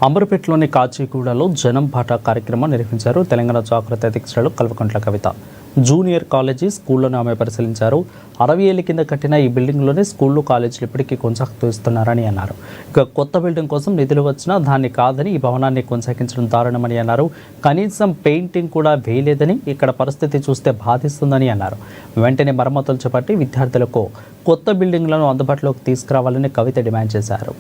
అమరుపేటలోని కాచిగూడలో జనం బాట కార్యక్రమం నిర్వహించారు. తెలంగాణ జాగృతి అధ్యక్షురాలు కల్వకుంట్ల కవిత జూనియర్ కాలేజీ స్కూళ్లను ఆమె పరిశీలించారు. 60 ఏళ్ల కింద కట్టిన ఈ బిల్డింగ్లోనే స్కూళ్లు కాలేజీలు ఇప్పటికీ కొనసాగుతూస్తున్నారని అన్నారు. ఇక కొత్త బిల్డింగ్ కోసం నిధులు వచ్చినా దాన్ని కాదని ఈ భవనాన్ని కొనసాగించడం దారుణమని అన్నారు. కనీసం పెయింటింగ్ కూడా వేయలేదని, ఇక్కడ పరిస్థితి చూస్తే బాధిస్తుందని అన్నారు. వెంటనే మరమ్మతులు చేపట్టి విద్యార్థులకు కొత్త బిల్డింగ్లను అందుబాటులోకి తీసుకురావాలని కవిత డిమాండ్ చేశారు.